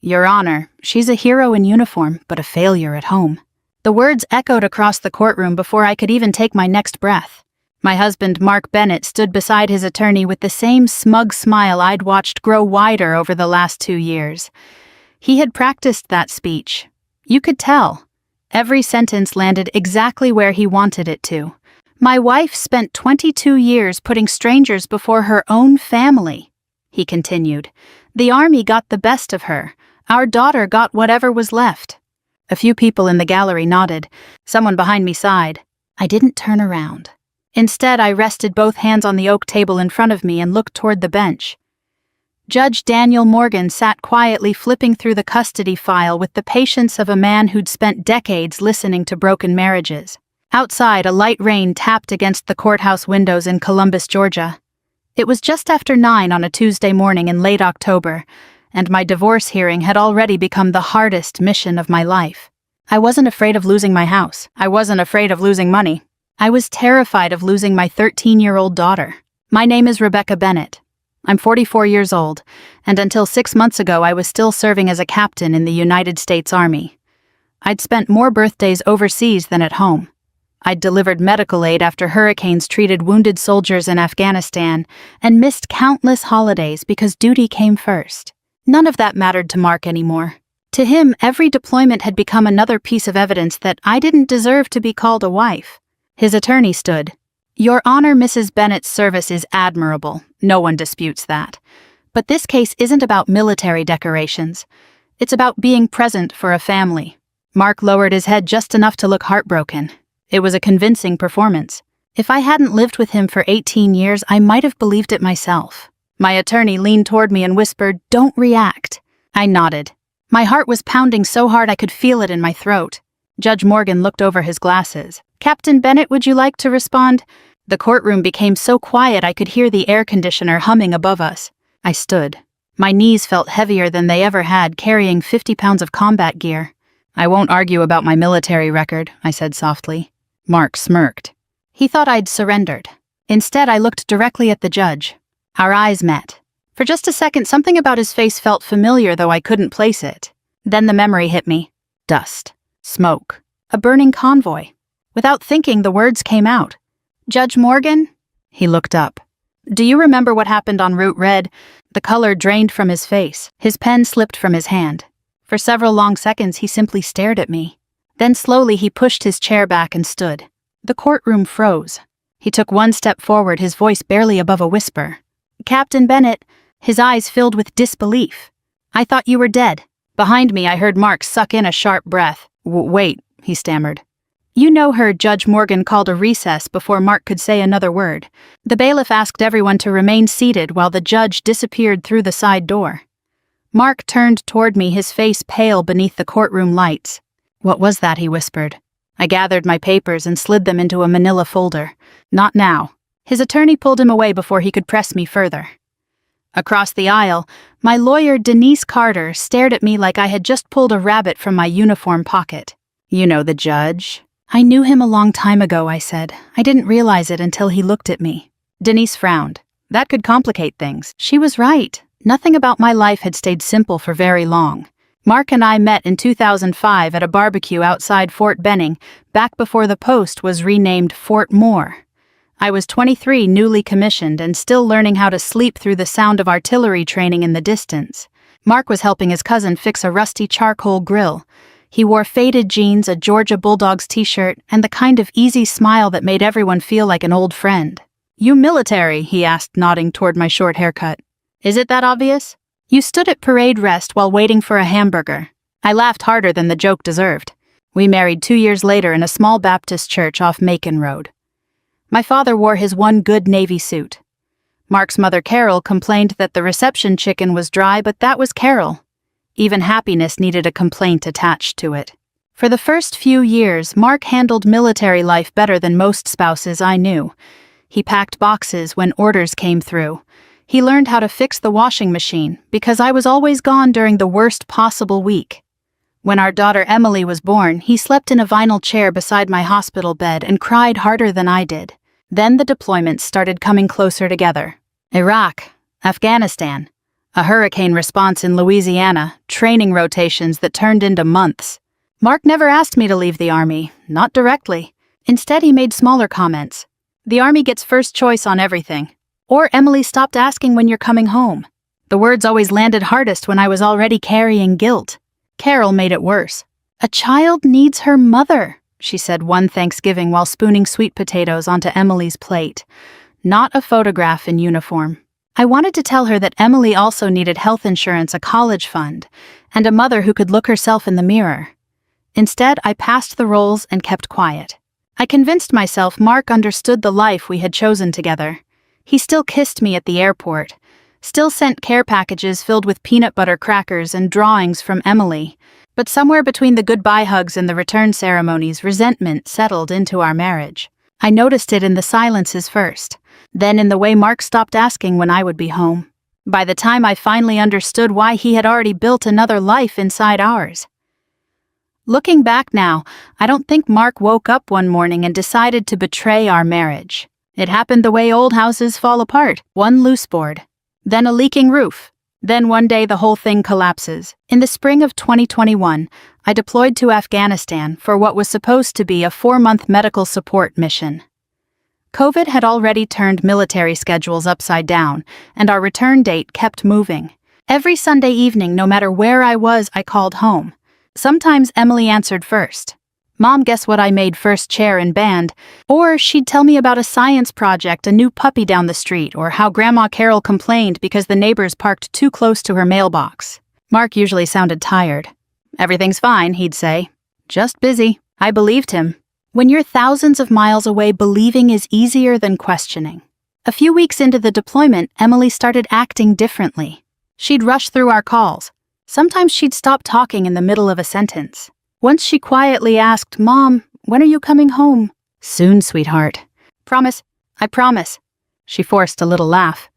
Your Honor, she's a hero in uniform, but a failure at home. The words echoed across the courtroom before I could even take my next breath. My husband, Mark Bennett, stood beside his attorney with the same smug smile I'd watched grow wider over the last 2 years. He had practiced that speech. You could tell. Every sentence landed exactly where he wanted it to. My wife spent 22 years putting strangers before her own family, he continued. The army got the best of her. Our daughter got whatever was left. A few people in the gallery nodded. Someone behind me sighed. I didn't turn around. Instead, I rested both hands on the oak table in front of me and looked toward the bench. Judge Daniel Morgan sat quietly flipping through the custody file with the patience of a man who'd spent decades listening to broken marriages. Outside, a light rain tapped against the courthouse windows in Columbus, Georgia. It was just after 9 on a Tuesday morning in late October, and my divorce hearing had already become the hardest mission of my life. I wasn't afraid of losing my house. I wasn't afraid of losing money. I was terrified of losing my 13-year-old daughter. My name is Rebecca Bennett. I'm 44 years old, and until 6 months ago I was still serving as a captain in the United States Army. I'd spent more birthdays overseas than at home. I'd delivered medical aid after hurricanes treated wounded soldiers in Afghanistan, and missed countless holidays because duty came first. None of that mattered to Mark anymore. To him, every deployment had become another piece of evidence that I didn't deserve to be called a wife. His attorney stood. Your Honor, Mrs. Bennett's service is admirable. No one disputes that. But this case isn't about military decorations. It's about being present for a family. Mark lowered his head just enough to look heartbroken. It was a convincing performance. If I hadn't lived with him for 18 years, I might have believed it myself. My attorney leaned toward me and whispered, "Don't react." I nodded. My heart was pounding so hard I could feel it in my throat. Judge Morgan looked over his glasses. Captain Bennett, would you like to respond? The courtroom became so quiet I could hear the air conditioner humming above us. I stood. My knees felt heavier than they ever had, carrying 50 pounds of combat gear. I won't argue about my military record, I said softly. Mark smirked. He thought I'd surrendered. Instead, I looked directly at the judge. Our eyes met. For just a second, something about his face felt familiar, though I couldn't place it. Then the memory hit me. Dust. Smoke. A burning convoy. Without thinking, the words came out. Judge Morgan? He looked up. Do you remember what happened on Route Red? The color drained from his face. His pen slipped from his hand. For several long seconds, he simply stared at me. Then slowly he pushed his chair back and stood. The courtroom froze. He took one step forward, his voice barely above a whisper. Captain Bennett, his eyes filled with disbelief. I thought you were dead. Behind me, I heard Mark suck in a sharp breath. Wait, he stammered. You know her, Judge Morgan called a recess before Mark could say another word. The bailiff asked everyone to remain seated while the judge disappeared through the side door. Mark turned toward me, his face pale beneath the courtroom lights. What was that, he whispered. I gathered my papers and slid them into a manila folder. Not now. His attorney pulled him away before he could press me further. Across the aisle, my lawyer, Denise Carter, stared at me like I had just pulled a rabbit from my uniform pocket. You know the judge? I knew him a long time ago, I said. I didn't realize it until he looked at me. Denise frowned. That could complicate things. She was right. Nothing about my life had stayed simple for very long. Mark and I met in 2005 at a barbecue outside Fort Benning, back before the post was renamed Fort Moore. I was 23, newly commissioned, and still learning how to sleep through the sound of artillery training in the distance. Mark was helping his cousin fix a rusty charcoal grill. He wore faded jeans, a Georgia Bulldogs t-shirt, and the kind of easy smile that made everyone feel like an old friend. You military? He asked, nodding toward my short haircut. Is it that obvious? You stood at parade rest while waiting for a hamburger. I laughed harder than the joke deserved. We married 2 years later in a small Baptist church off Macon Road. My father wore his one good Navy suit. Mark's mother, Carol, complained that the reception chicken was dry, but that was Carol. Even happiness needed a complaint attached to it. For the first few years, Mark handled military life better than most spouses I knew. He packed boxes when orders came through. He learned how to fix the washing machine because I was always gone during the worst possible week. When our daughter Emily was born, he slept in a vinyl chair beside my hospital bed and cried harder than I did. Then the deployments started coming closer together. Iraq, Afghanistan. A hurricane response in Louisiana, training rotations that turned into months. Mark never asked me to leave the Army, not directly. Instead, he made smaller comments. The Army gets first choice on everything. Or Emily stopped asking when you're coming home. The words always landed hardest when I was already carrying guilt. Carol made it worse. A child needs her mother, she said one Thanksgiving while spooning sweet potatoes onto Emily's plate. Not a photograph in uniform. I wanted to tell her that Emily also needed health insurance, a college fund, and a mother who could look herself in the mirror. Instead, I passed the roles and kept quiet. I convinced myself Mark understood the life we had chosen together. He still kissed me at the airport, still sent care packages filled with peanut butter crackers and drawings from Emily. But somewhere between the goodbye hugs and the return ceremonies, resentment settled into our marriage. I noticed it in the silences first, then in the way Mark stopped asking when I would be home. By the time I finally understood why he had already built another life inside ours. Looking back now, I don't think Mark woke up one morning and decided to betray our marriage. It happened the way old houses fall apart, one loose board, then a leaking roof. Then one day the whole thing collapses. In the spring of 2021, I deployed to Afghanistan for what was supposed to be a 4-month medical support mission. COVID had already turned military schedules upside down, and our return date kept moving. Every Sunday evening, no matter where I was, I called home. Sometimes Emily answered first. Mom, guess what I made first chair in band? Or she'd tell me about a science project, a new puppy down the street, or how Grandma Carol complained because the neighbors parked too close to her mailbox. Mark usually sounded tired. Everything's fine, he'd say. Just busy. I believed him. When you're thousands of miles away, believing is easier than questioning. A few weeks into the deployment, Emily started acting differently. She'd rush through our calls. Sometimes she'd stop talking in the middle of a sentence. Once she quietly asked, "Mom, when are you coming home?" "Soon, sweetheart." "Promise." "I promise." She forced a little laugh.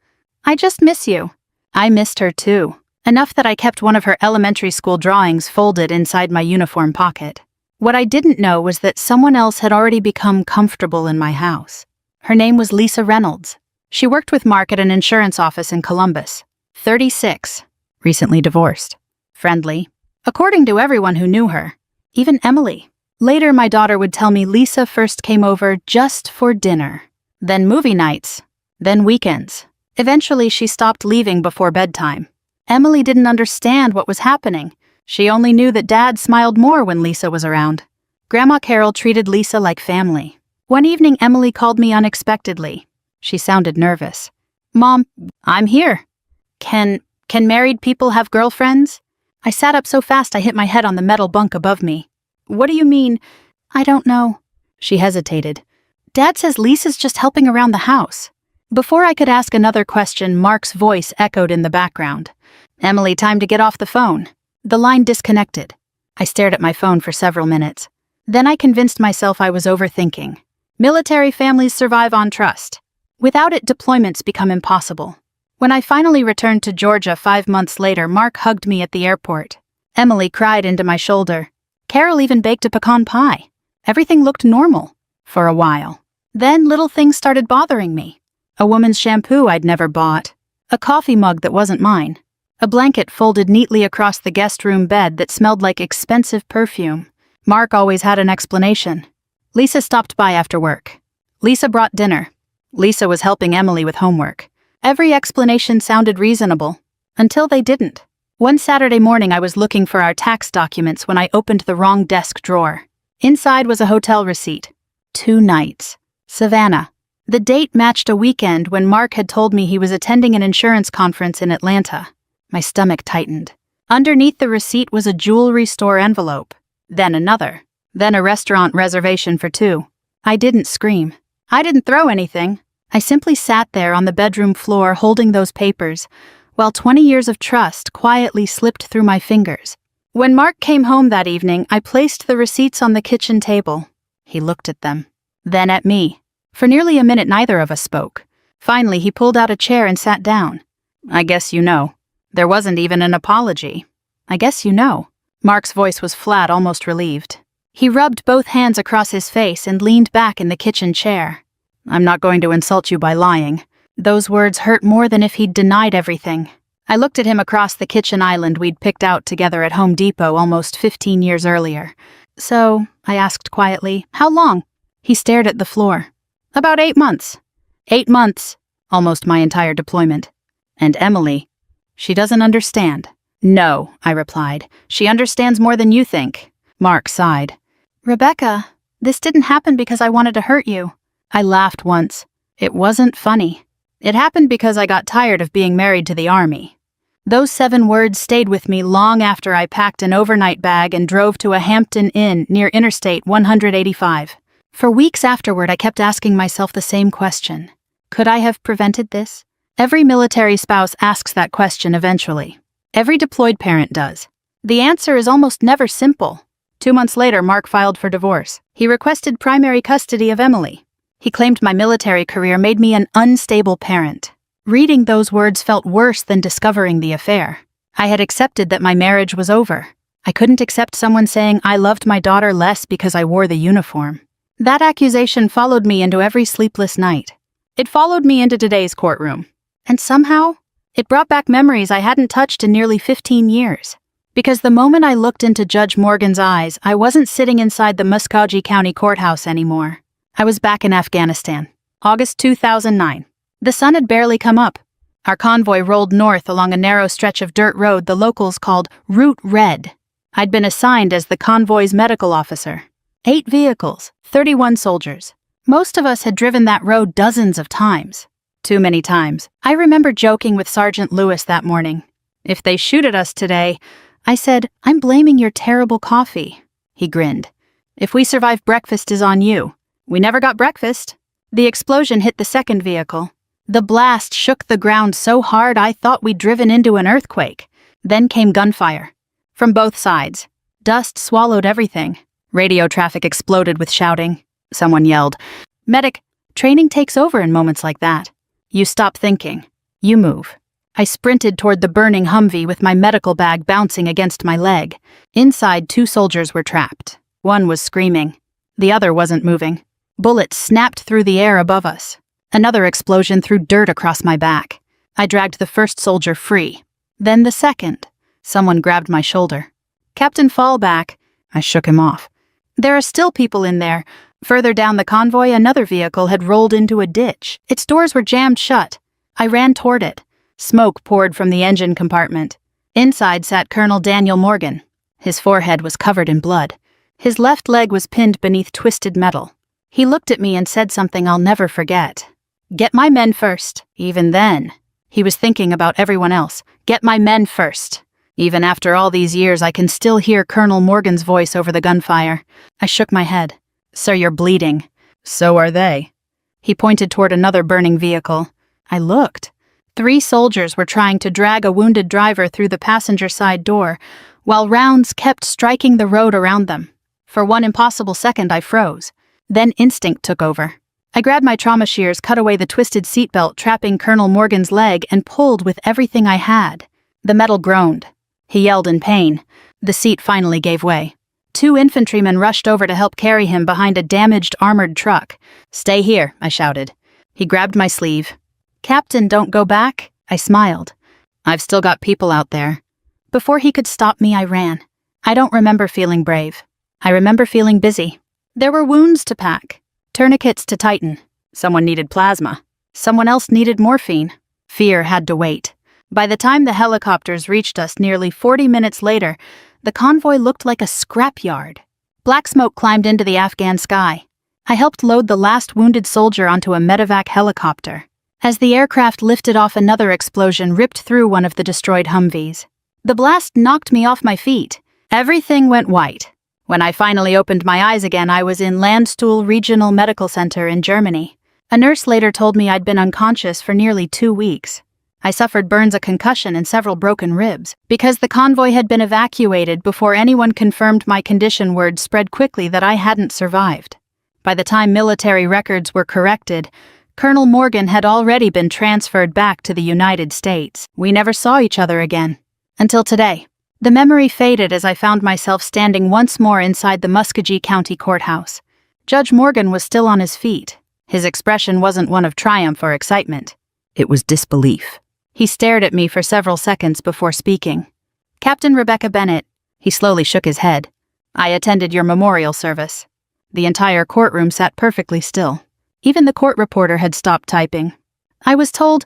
"I just miss you." I missed her too. Enough that I kept one of her elementary school drawings folded inside my uniform pocket. What I didn't know was that someone else had already become comfortable in my house. Her name was Lisa Reynolds. She worked with Mark at an insurance office in Columbus. 36. Recently divorced. Friendly. According to everyone who knew her. Even Emily. Later, my daughter would tell me Lisa first came over just for dinner. Then movie nights. Then weekends. Eventually, she stopped leaving before bedtime. Emily didn't understand what was happening. She only knew that Dad smiled more when Lisa was around. Grandma Carol treated Lisa like family. One evening, Emily called me unexpectedly. She sounded nervous. "Mom, I'm here." Can married people have girlfriends?" I sat up so fast I hit my head on the metal bunk above me. "What do you mean?" "I don't know." She hesitated. "Dad says Lisa's just helping around the house." Before I could ask another question, Mark's voice echoed in the background. "Emily, time to get off the phone." The line disconnected. I stared at my phone for several minutes. Then I convinced myself I was overthinking. Military families survive on trust. Without it, deployments become impossible. When I finally returned to Georgia 5 months later, Mark hugged me at the airport. Emily cried into my shoulder. Carol even baked a pecan pie. Everything looked normal. For a while. Then little things started bothering me. A woman's shampoo I'd never bought. A coffee mug that wasn't mine. A blanket folded neatly across the guest room bed that smelled like expensive perfume. Mark always had an explanation. Lisa stopped by after work. Lisa brought dinner. Lisa was helping Emily with homework. Every explanation sounded reasonable. Until they didn't. One Saturday morning I was looking for our tax documents when I opened the wrong desk drawer. Inside was a hotel receipt. 2 nights. Savannah. The date matched a weekend when Mark had told me he was attending an insurance conference in Atlanta. My stomach tightened. Underneath the receipt was a jewelry store envelope. Then another. Then a restaurant reservation for 2. I didn't scream. I didn't throw anything. I simply sat there on the bedroom floor holding those papers, while 20 years of trust quietly slipped through my fingers. When Mark came home that evening, I placed the receipts on the kitchen table. He looked at them. Then at me. For nearly a minute neither of us spoke. Finally, he pulled out a chair and sat down. "I guess you know." There wasn't even an apology. "I guess you know." Mark's voice was flat, almost relieved. He rubbed both hands across his face and leaned back in the kitchen chair. "I'm not going to insult you by lying." Those words hurt more than if he'd denied everything. I looked at him across the kitchen island we'd picked out together at Home Depot almost 15 years earlier. "So," I asked quietly, "how long?" He stared at the floor. "About 8 months." 8 months. Almost my entire deployment. "And Emily? She doesn't understand." "No," I replied. "She understands more than you think." Mark sighed. "Rebecca, this didn't happen because I wanted to hurt you." I laughed once. It wasn't funny. It happened because I got tired of being married to the army. Those 7 words stayed with me long after I packed an overnight bag and drove to a Hampton Inn near Interstate 185. For weeks afterward, I kept asking myself the same question. Could I have prevented this? Every military spouse asks that question eventually. Every deployed parent does. The answer is almost never simple. 2 months later, Mark filed for divorce. He requested primary custody of Emily. He claimed my military career made me an unstable parent. Reading those words felt worse than discovering the affair. I had accepted that my marriage was over. I couldn't accept someone saying I loved my daughter less because I wore the uniform. That accusation followed me into every sleepless night. It followed me into today's courtroom. And somehow, it brought back memories I hadn't touched in nearly 15 years. Because the moment I looked into Judge Morgan's eyes, I wasn't sitting inside the Muscogee County Courthouse anymore. I was back in Afghanistan. August 2009. The sun had barely come up. Our convoy rolled north along a narrow stretch of dirt road the locals called Route Red. I'd been assigned as the convoy's medical officer. 8 vehicles, 31 soldiers. Most of us had driven that road dozens of times. Too many times. I remember joking with Sergeant Lewis that morning. "If they shoot at us today," I said, "I'm blaming your terrible coffee." He grinned. "If we survive, breakfast is on you." We never got breakfast. The explosion hit the second vehicle. The blast shook the ground so hard I thought we'd driven into an earthquake. Then came gunfire. From both sides. Dust swallowed everything. Radio traffic exploded with shouting. Someone yelled, "Medic!" Training takes over in moments like that. You stop thinking. You move. I sprinted toward the burning Humvee with my medical bag bouncing against my leg. Inside, 2 soldiers were trapped. One was screaming. The other wasn't moving. Bullets snapped through the air above us. Another explosion threw dirt across my back. I dragged the first soldier free. Then the second. Someone grabbed my shoulder. "Captain Fallback." I shook him off. "There are still people in there." Further down the convoy, another vehicle had rolled into a ditch. Its doors were jammed shut. I ran toward it. Smoke poured from the engine compartment. Inside sat Colonel Daniel Morgan. His forehead was covered in blood. His left leg was pinned beneath twisted metal. He looked at me and said something I'll never forget. "Get my men first." Even then, he was thinking about everyone else. "Get my men first." Even after all these years, I can still hear Colonel Morgan's voice over the gunfire. I shook my head. "Sir, you're bleeding." "So are they." He pointed toward another burning vehicle. I looked. 3 soldiers were trying to drag a wounded driver through the passenger side door, while rounds kept striking the road around them. For one impossible second, I froze. Then instinct took over. I grabbed my trauma shears, cut away the twisted seatbelt trapping Colonel Morgan's leg, and pulled with everything I had. The metal groaned. He yelled in pain. The seat finally gave way. 2 infantrymen rushed over to help carry him behind a damaged armored truck. "Stay here," I shouted. He grabbed my sleeve. "Captain, don't go back." I smiled. "I've still got people out there." Before he could stop me, I ran. I don't remember feeling brave. I remember feeling busy. There were wounds to pack. Tourniquets to tighten. Someone needed plasma. Someone else needed morphine. Fear had to wait. By the time the helicopters reached us nearly 40 minutes later, the convoy looked like a scrapyard. Black smoke climbed into the Afghan sky. I helped load the last wounded soldier onto a medevac helicopter. As the aircraft lifted off, another explosion ripped through one of the destroyed Humvees. The blast knocked me off my feet. Everything went white. When I finally opened my eyes again, I was in Landstuhl Regional Medical Center in Germany. A nurse later told me I'd been unconscious for nearly 2 weeks. I suffered burns, a concussion, and several broken ribs. Because the convoy had been evacuated before anyone confirmed my condition, word spread quickly that I hadn't survived. By the time military records were corrected, Colonel Morgan had already been transferred back to the United States. We never saw each other again. Until today. The memory faded as I found myself standing once more inside the Muscogee County Courthouse. Judge Morgan was still on his feet. His expression wasn't one of triumph or excitement. It was disbelief. He stared at me for several seconds before speaking. "Captain Rebecca Bennett," he slowly shook his head. "I attended your memorial service." The entire courtroom sat perfectly still. Even the court reporter had stopped typing. "I was told,"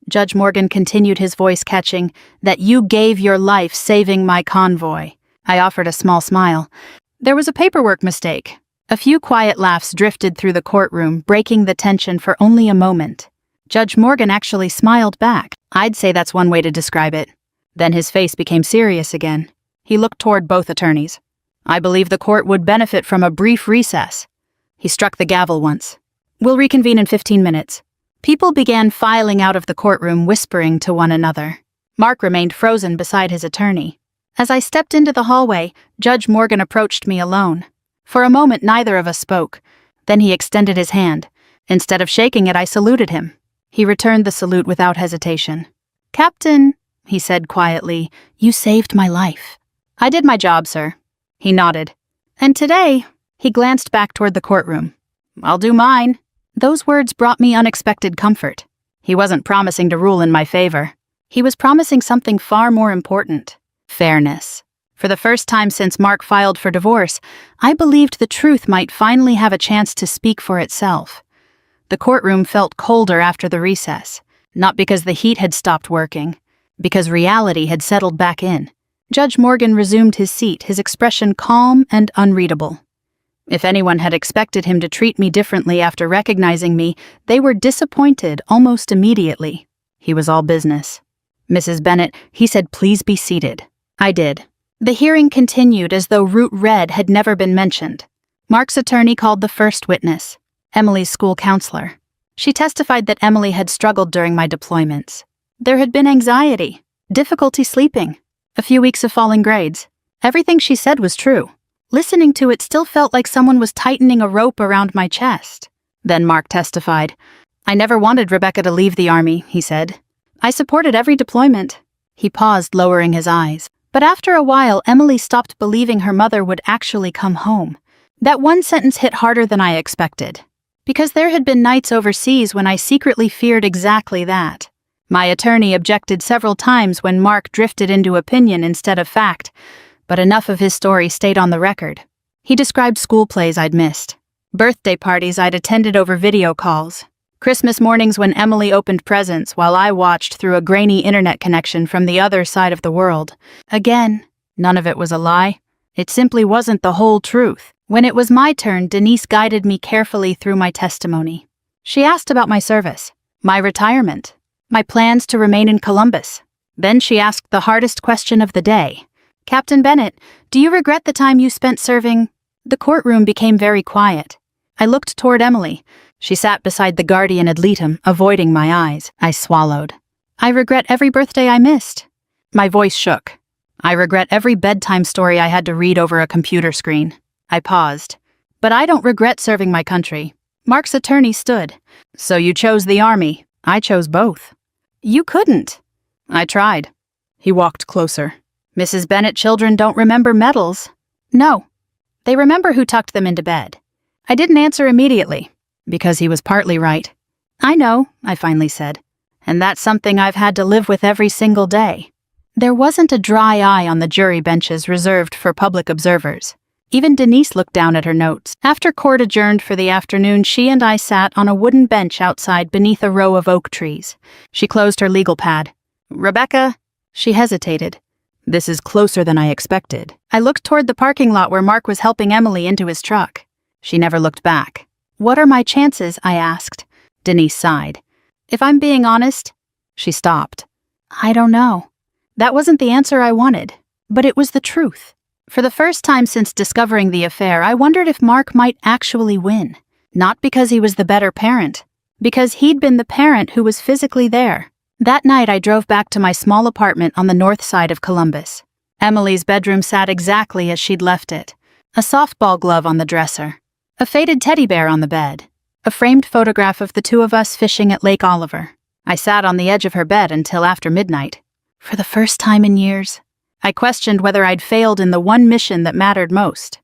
Judge Morgan continued, his voice catching, "that you gave your life saving my convoy." I offered a small smile. "There was a paperwork mistake." A few quiet laughs drifted through the courtroom, breaking the tension for only a moment. Judge Morgan actually smiled back. "I'd say that's one way to describe it." Then his face became serious again. He looked toward both attorneys. "I believe the court would benefit from a brief recess." He struck the gavel once. "We'll reconvene in 15 minutes. People began filing out of the courtroom, whispering to one another. Mark remained frozen beside his attorney. As I stepped into the hallway, Judge Morgan approached me alone. For a moment, neither of us spoke. Then he extended his hand. Instead of shaking it, I saluted him. He returned the salute without hesitation. "Captain," he said quietly, "you saved my life." "I did my job, sir." He nodded. "And today," he glanced back toward the courtroom, "I'll do mine." Those words brought me unexpected comfort. He wasn't promising to rule in my favor. He was promising something far more important: fairness. For the first time since Mark filed for divorce, I believed the truth might finally have a chance to speak for itself. The courtroom felt colder after the recess, not because the heat had stopped working, because reality had settled back in. Judge Morgan resumed his seat, his expression calm and unreadable. If anyone had expected him to treat me differently after recognizing me, they were disappointed almost immediately. He was all business. "Mrs. Bennett," he said, "please be seated." I did. The hearing continued as though root red had never been mentioned. Mark's attorney called the first witness, Emily's school counselor. She testified that Emily had struggled during my deployments. There had been anxiety, difficulty sleeping, a few weeks of falling grades. Everything she said was true. Listening to it still felt like someone was tightening a rope around my chest. Then Mark testified. "I never wanted Rebecca to leave the Army," he said. "I supported every deployment." He paused, lowering his eyes. But after a while, Emily stopped believing her mother would actually come home. That one sentence hit harder than I expected. Because there had been nights overseas when I secretly feared exactly that. My attorney objected several times when Mark drifted into opinion instead of fact, but enough of his story stayed on the record. He described school plays I'd missed, birthday parties I'd attended over video calls, Christmas mornings when Emily opened presents while I watched through a grainy internet connection from the other side of the world. Again, none of it was a lie. It simply wasn't the whole truth. When it was my turn, Denise guided me carefully through my testimony. She asked about my service, my retirement, my plans to remain in Columbus. Then she asked the hardest question of the day. "Captain Bennett, do you regret the time you spent serving?" The courtroom became very quiet. I looked toward Emily. She sat beside the guardian ad litem, avoiding my eyes. I swallowed. "I regret every birthday I missed." My voice shook. "I regret every bedtime story I had to read over a computer screen." I paused. "But I don't regret serving my country." Mark's attorney stood. "So you chose the Army. I chose both." "You couldn't." "I tried." He walked closer. "Mrs. Bennett, children don't remember medals." "No. They remember who tucked them into bed." I didn't answer immediately, because he was partly right. "I know," I finally said, "and that's something I've had to live with every single day." There wasn't a dry eye on the jury benches reserved for public observers. Even Denise looked down at her notes. After court adjourned for the afternoon, she and I sat on a wooden bench outside beneath a row of oak trees. She closed her legal pad. "Rebecca," she hesitated. "This is closer than I expected." I looked toward the parking lot where Mark was helping Emily into his truck. She never looked back. "What are my chances?" I asked. Denise sighed. "If I'm being honest," she stopped. "I don't know." That wasn't the answer I wanted, but it was the truth. For the first time since discovering the affair, I wondered if Mark might actually win. Not because he was the better parent, because he'd been the parent who was physically there. That night I drove back to my small apartment on the north side of Columbus. Emily's bedroom sat exactly as she'd left it. A softball glove on the dresser. A faded teddy bear on the bed. A framed photograph of the two of us fishing at Lake Oliver. I sat on the edge of her bed until after midnight. For the first time in years, I questioned whether I'd failed in the one mission that mattered most.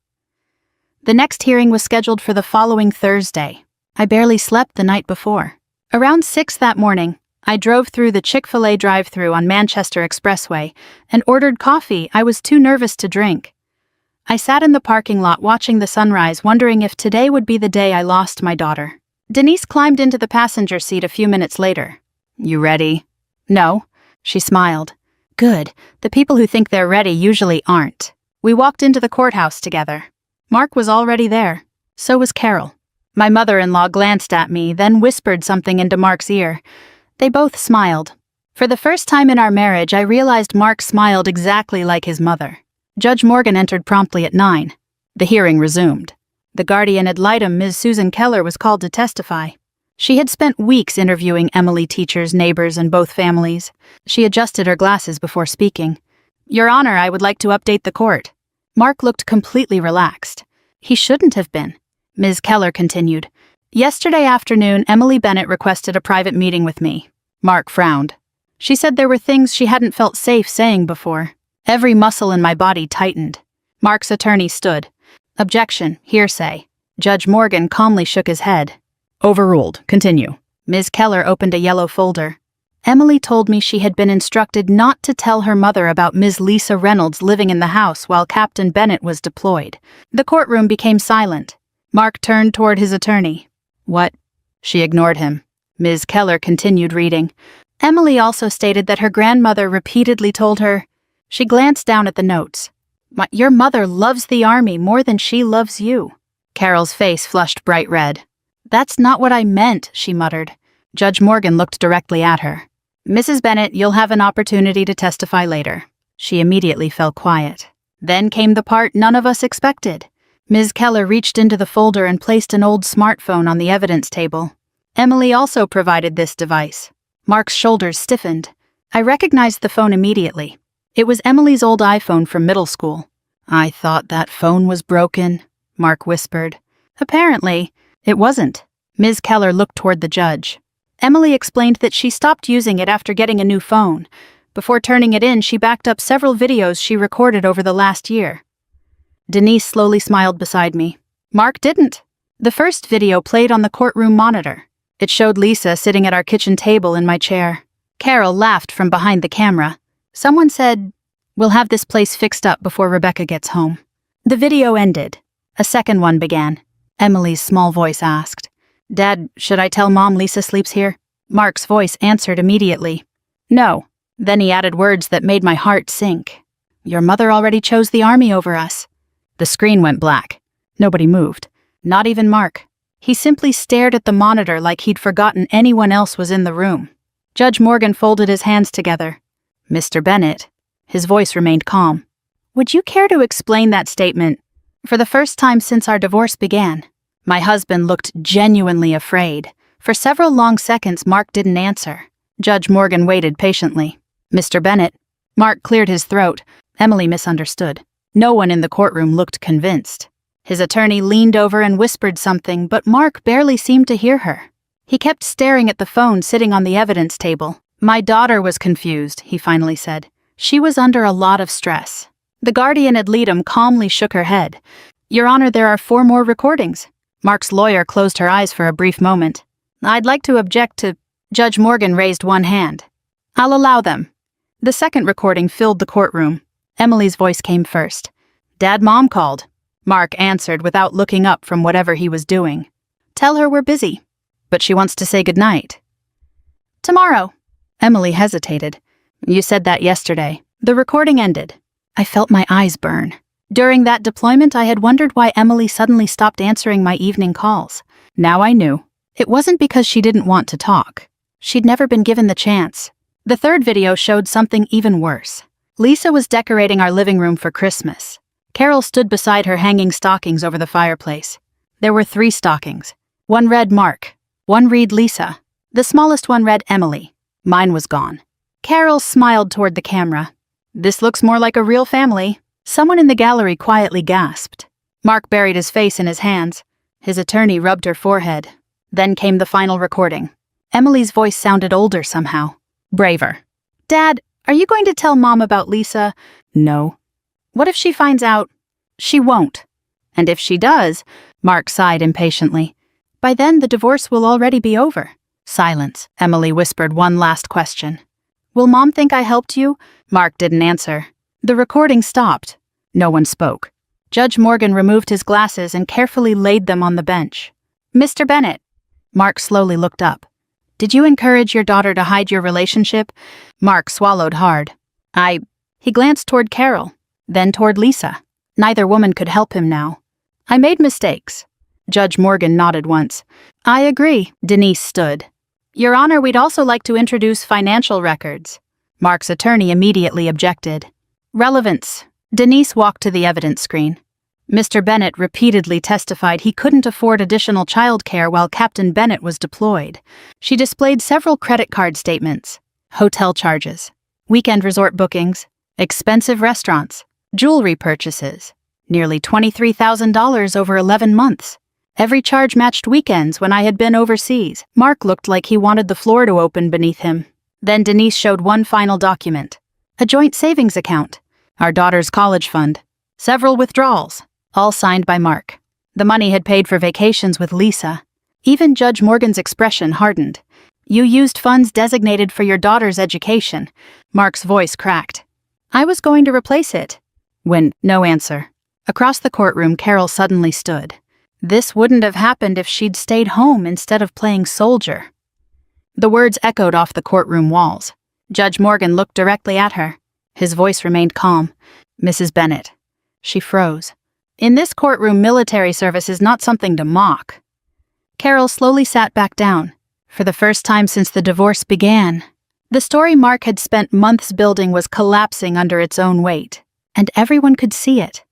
The next hearing was scheduled for the following Thursday. I barely slept the night before. Around 6 that morning, I drove through the Chick-fil-A drive-thru on Manchester Expressway and ordered coffee I was too nervous to drink. I sat in the parking lot watching the sunrise, wondering if today would be the day I lost my daughter. Denise climbed into the passenger seat a few minutes later. "You ready?" "No." She smiled. "Good. The people who think they're ready usually aren't." We walked into the courthouse together. Mark was already there. So was Carol. My mother-in-law glanced at me, then whispered something into Mark's ear. They both smiled. For the first time in our marriage, I realized Mark smiled exactly like his mother. Judge Morgan entered promptly at 9. The hearing resumed. The guardian ad litem, Ms. Susan Keller, was called to testify. She had spent weeks interviewing Emily teachers, neighbors, and both families. She adjusted her glasses before speaking. "Your Honor, I would like to update the court." Mark looked completely relaxed. He shouldn't have been. Ms. Keller continued. "Yesterday afternoon, Emily Bennett requested a private meeting with me." Mark frowned. She said there were things she hadn't felt safe saying before. Every muscle in my body tightened. Mark's attorney stood. "Objection, hearsay." Judge Morgan calmly shook his head. "Overruled. Continue." Ms. Keller opened a yellow folder. Emily told me she had been instructed not to tell her mother about Ms. Lisa Reynolds living in the house while Captain Bennett was deployed. The courtroom became silent. Mark turned toward his attorney. "What?" She ignored him. Ms. Keller continued reading. Emily also stated that her grandmother repeatedly told her. She glanced down at the notes. "Your mother loves the Army more than she loves you." Carol's face flushed bright red. "That's not what I meant," she muttered. Judge Morgan looked directly at her. "Mrs. Bennett, you'll have an opportunity to testify later." She immediately fell quiet. Then came the part none of us expected. Ms. Keller reached into the folder and placed an old smartphone on the evidence table. Emily also provided this device. Mark's shoulders stiffened. I recognized the phone immediately. It was Emily's old iPhone from middle school. "I thought that phone was broken," Mark whispered. Apparently, it wasn't. Ms. Keller looked toward the judge. Emily explained that she stopped using it after getting a new phone. Before turning it in, she backed up several videos she recorded over the last year. Denise slowly smiled beside me. Mark didn't. The first video played on the courtroom monitor. It showed Lisa sitting at our kitchen table in my chair. Carol laughed from behind the camera. Someone said, "We'll have this place fixed up before Rebecca gets home." The video ended. A second one began. Emily's small voice asked, "Dad, should I tell Mom Lisa sleeps here?" Mark's voice answered immediately, "No." Then he added words that made my heart sink. "Your mother already chose the Army over us." The screen went black. Nobody moved. Not even Mark. He simply stared at the monitor like he'd forgotten anyone else was in the room. Judge Morgan folded his hands together. "Mr. Bennett." His voice remained calm. "Would you care to explain that statement?" For the first time since our divorce began, my husband looked genuinely afraid. For several long seconds, Mark didn't answer. Judge Morgan waited patiently. "Mr. Bennett." Mark cleared his throat. Emily misunderstood. No one in the courtroom looked convinced. His attorney leaned over and whispered something, but Mark barely seemed to hear her. He kept staring at the phone sitting on the evidence table. "My daughter was confused," he finally said. "She was under a lot of stress." The guardian ad litem calmly shook her head. "Your Honor, there are 4 more recordings." Mark's lawyer closed her eyes for a brief moment. "I'd like to object to—" Judge Morgan raised one hand. "I'll allow them." The second recording filled the courtroom. Emily's voice came first. "Dad, Mom called." Mark answered without looking up from whatever he was doing. "Tell her we're busy." "But she wants to say goodnight." "Tomorrow." Emily hesitated. "You said that yesterday." The recording ended. I felt my eyes burn. During that deployment, I had wondered why Emily suddenly stopped answering my evening calls. Now I knew. It wasn't because she didn't want to talk. She'd never been given the chance. The third video showed something even worse. Lisa was decorating our living room for Christmas. Carol stood beside her hanging stockings over the fireplace. There were 3 stockings. One read Mark. One read Lisa. The smallest one read Emily. Mine was gone. Carol smiled toward the camera. "This looks more like a real family." Someone in the gallery quietly gasped. Mark buried his face in his hands. His attorney rubbed her forehead. Then came the final recording. Emily's voice sounded older somehow. Braver. "Dad, are you going to tell Mom about Lisa?" "No." "What if she finds out?" "She won't." "And if she does," Mark sighed impatiently, "by then the divorce will already be over." Silence. Emily whispered one last question. Will Mom think I helped you? Mark didn't answer. The recording stopped. No one spoke. Judge Morgan removed his glasses and carefully laid them on the bench. Mr. Bennett. Mark slowly looked up. Did you encourage your daughter to hide your relationship? Mark swallowed hard. He glanced toward Carol, then toward Lisa. Neither woman could help him now. I made mistakes. Judge Morgan nodded once. I agree. Denise stood. Your Honor, we'd also like to introduce financial records. Mark's attorney immediately objected. Relevance. Denise walked to the evidence screen. Mr. Bennett repeatedly testified he couldn't afford additional childcare while Captain Bennett was deployed. She displayed several credit card statements, hotel charges, weekend resort bookings, expensive restaurants, jewelry purchases, nearly $23,000 over 11 months. Every charge matched weekends when I had been overseas. Mark looked like he wanted the floor to open beneath him. Then Denise showed one final document. A joint savings account, our daughter's college fund, several withdrawals, all signed by Mark. The money had paid for vacations with Lisa. Even Judge Morgan's expression hardened. You used funds designated for your daughter's education. Mark's voice cracked. I was going to replace it. No answer. Across the courtroom, Carol suddenly stood. This wouldn't have happened if she'd stayed home instead of playing soldier. The words echoed off the courtroom walls. Judge Morgan looked directly at her. His voice remained calm. Mrs. Bennett. She froze. In this courtroom, military service is not something to mock. Carol slowly sat back down. For the first time since the divorce began, the story Mark had spent months building was collapsing under its own weight, and everyone could see it.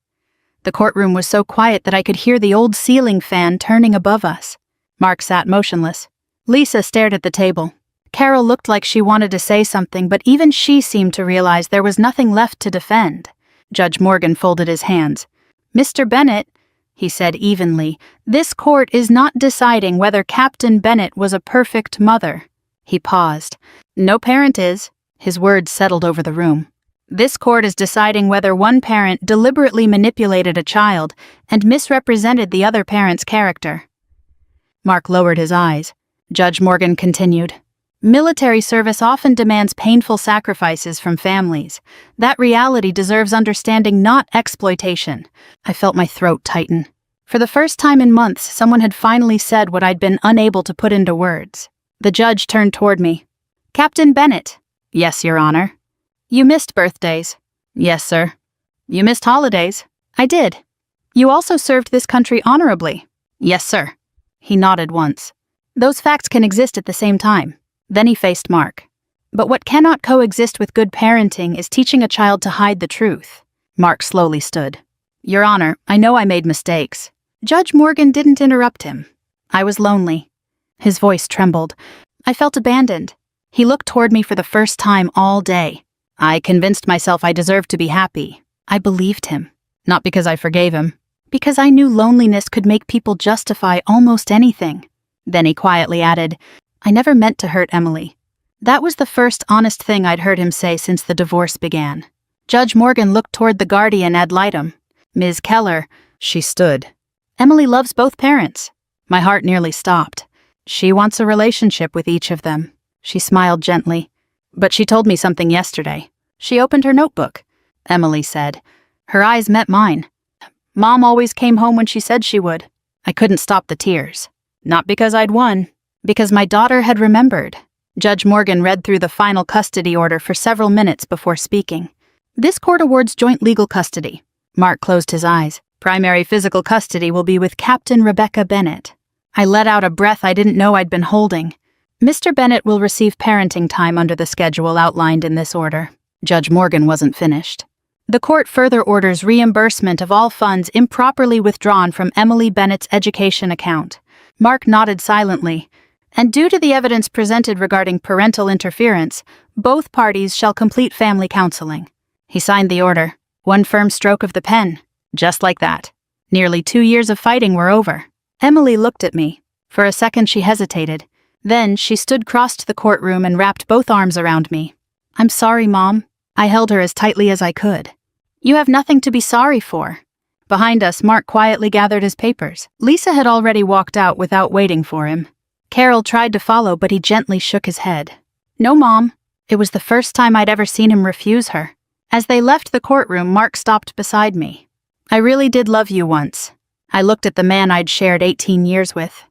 The courtroom was so quiet that I could hear the old ceiling fan turning above us. Mark sat motionless. Lisa stared at the table. Carol looked like she wanted to say something, but even she seemed to realize there was nothing left to defend. Judge Morgan folded his hands. Mr. Bennett, he said evenly, this court is not deciding whether Captain Bennett was a perfect mother. He paused. No parent is. His words settled over the room. This court is deciding whether one parent deliberately manipulated a child and misrepresented the other parent's character. Mark lowered his eyes. Judge Morgan continued. Military service often demands painful sacrifices from families. That reality deserves understanding, not exploitation. I felt my throat tighten. For the first time in months, someone had finally said what I'd been unable to put into words. The judge turned toward me. Captain Bennett. Yes, Your Honor. You missed birthdays. Yes, sir. You missed holidays. I did. You also served this country honorably. Yes, sir. He nodded once. Those facts can exist at the same time. Then he faced Mark. But what cannot coexist with good parenting is teaching a child to hide the truth. Mark slowly stood. Your Honor, I know I made mistakes. Judge Morgan didn't interrupt him. I was lonely. His voice trembled. I felt abandoned. He looked toward me for the first time all day. I convinced myself I deserved to be happy. I believed him. Not because I forgave him. Because I knew loneliness could make people justify almost anything. Then he quietly added, I never meant to hurt Emily. That was the first honest thing I'd heard him say since the divorce began. Judge Morgan looked toward the guardian ad litem. Ms. Keller. She stood. Emily loves both parents. My heart nearly stopped. She wants a relationship with each of them. She smiled gently. But she told me something yesterday. She opened her notebook. Emily said. Her eyes met mine. Mom always came home when she said she would. I couldn't stop the tears. Not because I'd won. Because my daughter had remembered. Judge Morgan read through the final custody order for several minutes before speaking. This court awards joint legal custody. Mark closed his eyes. Primary physical custody will be with Captain Rebecca Bennett. I let out a breath I didn't know I'd been holding. Mr. Bennett will receive parenting time under the schedule outlined in this order. Judge Morgan wasn't finished. The court further orders reimbursement of all funds improperly withdrawn from Emily Bennett's education account. Mark nodded silently. And due to the evidence presented regarding parental interference, both parties shall complete family counseling. He signed the order. One firm stroke of the pen. Just like that. Nearly 2 years of fighting were over. Emily looked at me. For a second she hesitated. Then she stood crossed the courtroom and wrapped both arms around me. I'm sorry, Mom. I held her as tightly as I could. You have nothing to be sorry for. Behind us, Mark quietly gathered his papers. Lisa had already walked out without waiting for him. Carol tried to follow, but he gently shook his head. No, Mom. It was the first time I'd ever seen him refuse her. As they left the courtroom, Mark stopped beside me. I really did love you once. I looked at the man I'd shared 18 years with.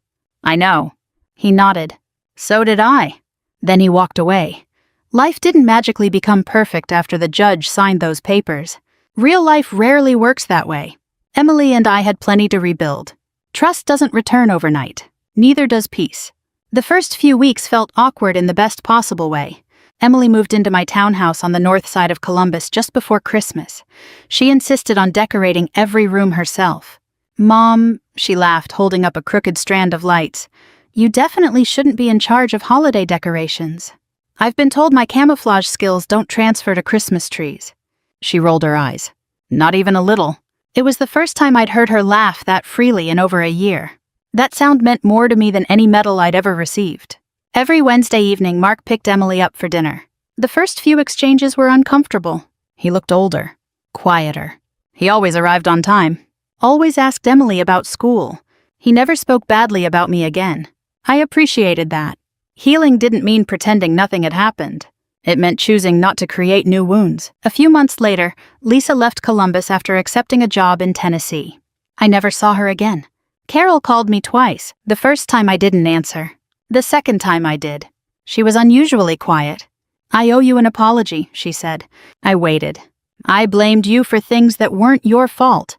I know. He nodded. So did I. Then he walked away. Life didn't magically become perfect after the judge signed those papers. Real life rarely works that way. Emily and I had plenty to rebuild. Trust doesn't return overnight. Neither does peace. The first few weeks felt awkward in the best possible way. Emily moved into my townhouse on the north side of Columbus just before Christmas. She insisted on decorating every room herself. Mom, she laughed, holding up a crooked strand of lights. You definitely shouldn't be in charge of holiday decorations. I've been told my camouflage skills don't transfer to Christmas trees. She rolled her eyes. Not even a little. It was the first time I'd heard her laugh that freely in over a year. That sound meant more to me than any medal I'd ever received. Every Wednesday evening, Mark picked Emily up for dinner. The first few exchanges were uncomfortable. He looked older, quieter. He always arrived on time. Always asked Emily about school. He never spoke badly about me again. I appreciated that. Healing didn't mean pretending nothing had happened. It meant choosing not to create new wounds. A few months later, Lisa left Columbus after accepting a job in Tennessee. I never saw her again. Carol called me twice. The first time I didn't answer. The second time I did. She was unusually quiet. I owe you an apology, she said. I waited. I blamed you for things that weren't your fault.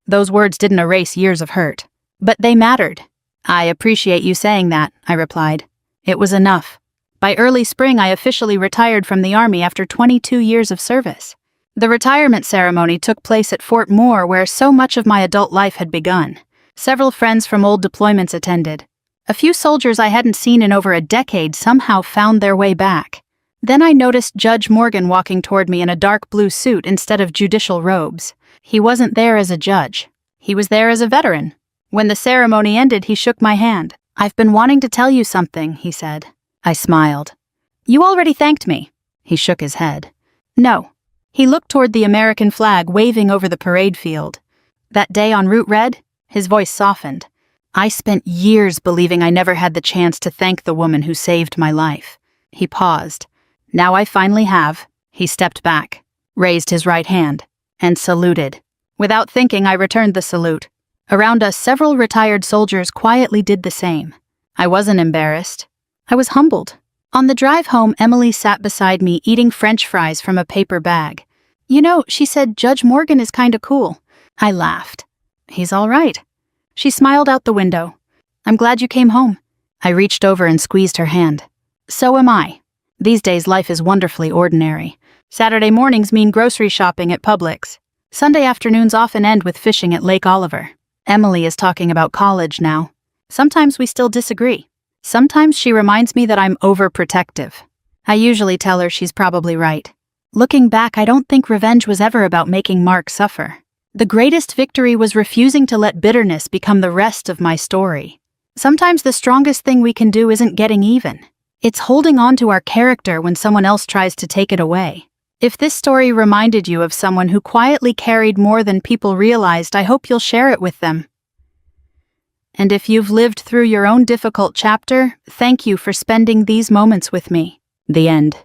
Those words didn't erase years of hurt. But they mattered. I appreciate you saying that, I replied. It was enough. By early spring, I officially retired from the Army after 22 years of service. The retirement ceremony took place at Fort Moore, where so much of my adult life had begun. Several friends from old deployments attended. A few soldiers I hadn't seen in over a decade somehow found their way back. Then I noticed Judge Morgan walking toward me in a dark blue suit instead of judicial robes. He wasn't there as a judge. He was there as a veteran. When the ceremony ended, he shook my hand. I've been wanting to tell you something, he said. I smiled. You already thanked me. He shook his head. No. He looked toward the American flag waving over the parade field. That day on Route Red, his voice softened. I spent years believing I never had the chance to thank the woman who saved my life. He paused. Now I finally have. He stepped back, raised his right hand, and saluted. Without thinking, I returned the salute. Around us, several retired soldiers quietly did the same. I wasn't embarrassed. I was humbled. On the drive home, Emily sat beside me eating French fries from a paper bag. You know, she said, Judge Morgan is kinda cool. I laughed. He's all right. She smiled out the window. I'm glad you came home. I reached over and squeezed her hand. So am I. These days, life is wonderfully ordinary. Saturday mornings mean grocery shopping at Publix. Sunday afternoons often end with fishing at Lake Oliver. Emily is talking about college now. Sometimes we still disagree. Sometimes she reminds me that I'm overprotective. I usually tell her she's probably right. Looking back, I don't think revenge was ever about making Mark suffer. The greatest victory was refusing to let bitterness become the rest of my story. Sometimes the strongest thing we can do isn't getting even. It's holding on to our character when someone else tries to take it away. If this story reminded you of someone who quietly carried more than people realized, I hope you'll share it with them. And if you've lived through your own difficult chapter, thank you for spending these moments with me. The end.